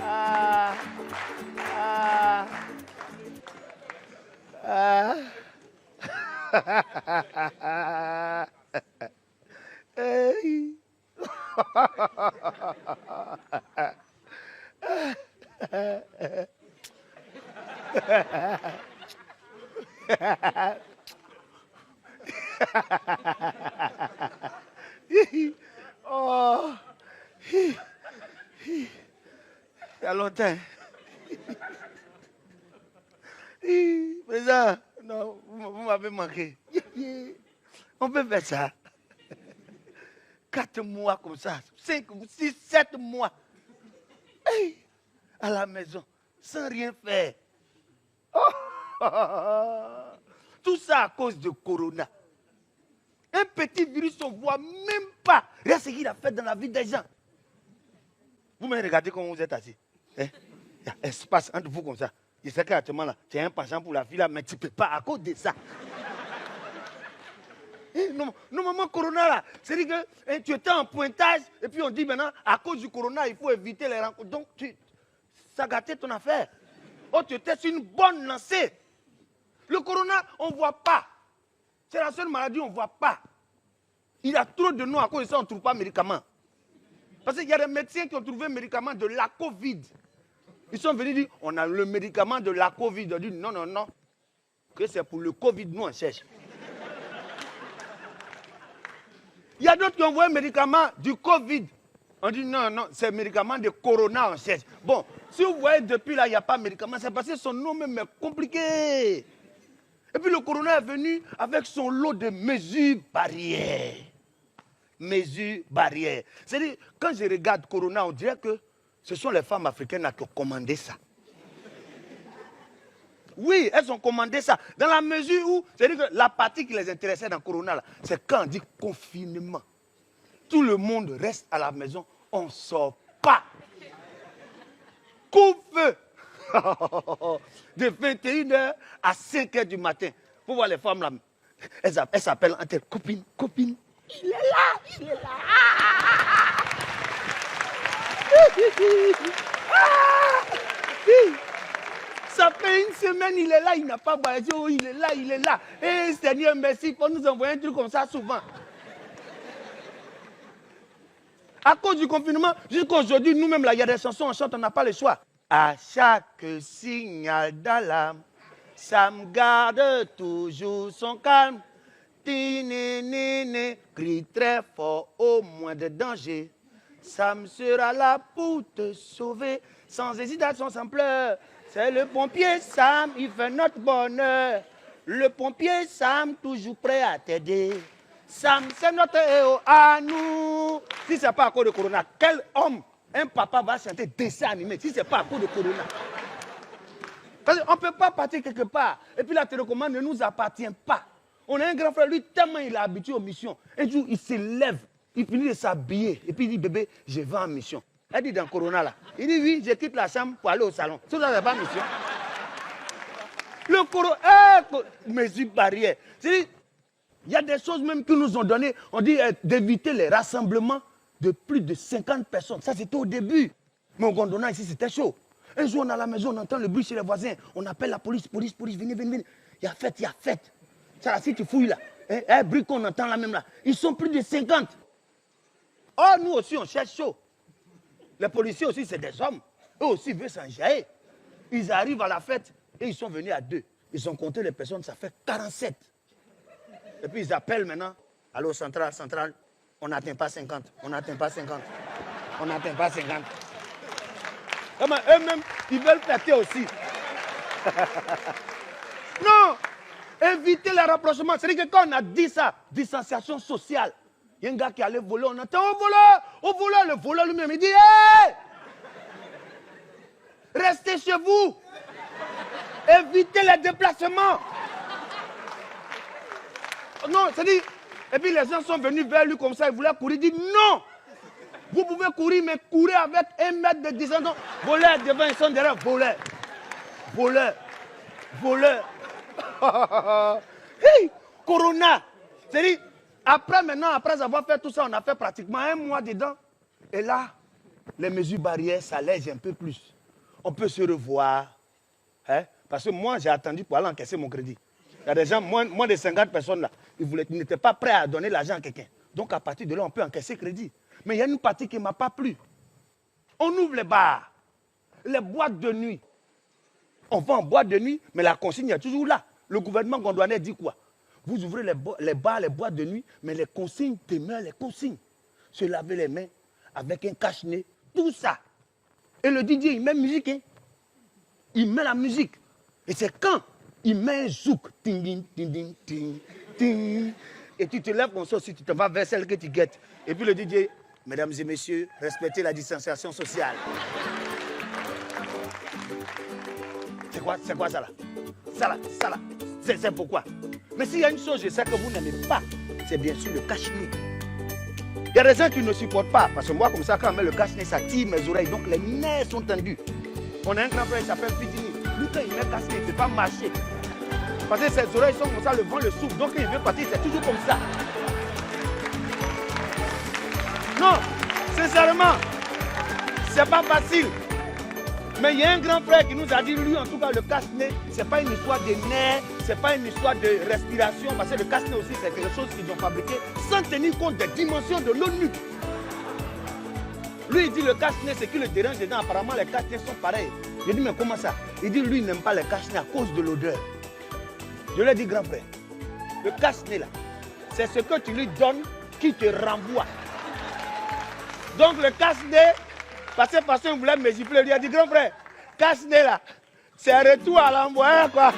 Ah. Ah. Ah. Hey. Oh. Il y a longtemps. Président, non, vous m'avez manqué. On peut faire ça. 4 mois comme ça, 5, 6, 7 mois. Hey, à la maison, sans rien faire. Oh, tout ça à cause de Corona. Un petit virus, on ne voit même pas. Regarde ce qu'il a fait dans la vie des gens. Vous me regardez comment vous êtes assis. Hein? Il y a espace entre vous comme ça. Je sais qu'actuellement, là, tu es impatient pour la fille, là, mais tu ne peux pas à cause de ça. Normalement, Corona, là, c'est-à-dire que tu étais en pointage, et puis on dit maintenant, à cause du Corona, il faut éviter les rencontres. Donc, ça a gâté ton affaire. Oh, tu étais sur une bonne lancée. Le Corona, on ne voit pas. C'est la seule maladie, on ne voit pas. Il y a trop de noms, à cause de ça, on ne trouve pas de médicaments. Parce qu'il y a des médecins qui ont trouvé un médicament de la Covid. Ils sont venus dire, on a le médicament de la Covid. On dit, non, non, non, que c'est pour le Covid, nous on cherche. Il y a d'autres qui ont envoyé un médicament du Covid. On dit, non, non, c'est un médicament de Corona, on cherche. Bon, si vous voyez depuis là, il n'y a pas de médicament, c'est parce que son nom même est compliqué. Et puis le Corona est venu avec son lot de mesures barrières. Mesures barrières. C'est-à-dire, quand je regarde Corona, on dirait que ce sont les femmes africaines qui ont commandé ça. Oui, elles ont commandé ça. Dans la mesure où, c'est-à-dire que la partie qui les intéressait dans Corona, c'est quand on dit confinement. Tout le monde reste à la maison, on ne sort pas. Couvre-feu. De 21h à 5h du matin. Vous voyez les femmes là, elles s'appellent entre elles, copine, copine. Il est là, il est là. Ça fait une semaine, il est là, il n'a pas voyagé, oh, il est là, il est là. Eh Seigneur, merci pour nous envoyer un truc comme ça souvent. À cause du confinement, jusqu'à aujourd'hui, nous-mêmes, là, il y a des chansons, on chante, on n'a pas le choix. À chaque signal d'alarme, ça me garde toujours son calme. Tinénéné, crie très fort au moins de danger. Sam sera là pour te sauver, sans hésitation, sans pleurs. C'est le pompier Sam, il fait notre bonheur. Le pompier Sam, toujours prêt à t'aider. Sam, c'est notre héros à nous. Si ce n'est pas à cause de Corona, quel homme, un papa va chanter dessin animé si ce n'est pas à cause de Corona? Parce qu'on ne peut pas partir quelque part. Et puis la télécommande ne nous appartient pas. On a un grand frère, lui, tellement il est habitué aux missions. Un jour, il se lève, il finit de s'habiller. Et puis il dit, bébé, je vais en mission. Elle dit dans Corona là. Il dit, oui, je quitte la chambre pour aller au salon. Ça, ça n'est pas mission. Le Corona, mesure barrière. C'est-à-dire, il y a des choses même que nous ont données. On dit d'éviter les rassemblements de plus de 50 personnes. Ça, c'était au début. Mais au Gondwana, ici, c'était chaud. Un jour, on est à la maison, on entend le bruit chez les voisins. On appelle la police, police, police, venez, venez, venez. Il y a fête, il y a fête. Ça, là, si tu fouilles là, un bruit qu'on entend là même là, ils sont plus de 50. Oh, nous aussi, on cherche chaud. Les policiers aussi, c'est des hommes. Eux aussi veulent s'enjailler. Ils arrivent à la fête et ils sont venus à 2. Ils ont compté les personnes, ça fait 47. Et puis ils appellent maintenant. Allô, centrale, centrale. On n'atteint pas 50. On n'atteint pas 50. On n'atteint pas 50. Eux-mêmes, ils veulent fêter aussi. Non! Éviter les rapprochements. C'est-à-dire que quand on a dit ça, distanciation sociale, il y a un gars qui allait voler, on entend au voleur, le voleur lui-même, il dit, hé! Restez chez vous. Évitez les déplacements. Non, c'est-à-dire, et puis les gens sont venus vers lui comme ça, ils voulaient courir, il dit, non! Vous pouvez courir, mais courez avec 1 mètre de distance. Voleurs devant, ils sont derrière, voleurs. Voleurs. Voleurs. Hey, Corona. C'est-à-dire, après avoir fait tout ça, on a fait pratiquement 1 mois dedans. Et là, les mesures barrières s'allègent un peu plus. On peut se revoir. Hein? Parce que moi, j'ai attendu pour aller encaisser mon crédit. Il y a des gens, moins de 50 personnes là, ils n'étaient pas prêts à donner l'argent à quelqu'un. Donc à partir de là, on peut encaisser crédit. Mais il y a une partie qui ne m'a pas plu. On ouvre les bars, les boîtes de nuit. On va en boîte de nuit, mais la consigne est toujours là. Le gouvernement gondouanais dit quoi? Vous ouvrez les bars, les boîtes de nuit, mais les consignes demeurent les consignes. Se laver les mains avec un cache-nez, tout ça. Et le DJ, il met musique. Hein? Il met la musique. Et c'est quand il met un zouk. Ting, ting, ting, ting, ting. Et tu te lèves comme ça, si tu te vas vers celle que tu guettes. Et puis le DJ, mesdames et messieurs, respectez la distanciation sociale. C'est quoi ça là? Ça là. C'est pourquoi? Mais s'il y a une chose, je sais que vous n'aimez pas, c'est bien sûr le cache-nez. Il y a des gens qui ne supportent pas, parce que moi, comme ça, quand on met le cache-nez, ça tire mes oreilles, donc les nerfs sont tendus. On a un grand frère qui s'appelle Fidini. Lui, quand il met le cache-nez, il ne peut pas marcher. Parce que ses oreilles sont comme ça, le vent le souffle, donc quand il veut partir, c'est toujours comme ça. Non, sincèrement, c'est pas facile. Mais il y a un grand frère qui nous a dit, lui, en tout cas, le cache-nez, ce n'est pas une histoire de nerfs, ce n'est pas une histoire de respiration, parce que le cache-nez aussi, c'est quelque chose qu'ils ont fabriqué sans tenir compte des dimensions de l'ONU. Lui, il dit le cache-nez, c'est qui le dérange dedans. Apparemment, les cache-nez sont pareils. Je dis, mais comment ça? Il dit, lui, il n'aime pas les cache-nez à cause de l'odeur. Je lui ai dit, grand frère, le cache-nez là, c'est ce que tu lui donnes qui te renvoie. Donc, le cache-nez, parce que personne voulait me gifler, il lui a dit, grand frère, cache-nez là, c'est un retour à l'envoyeur, quoi.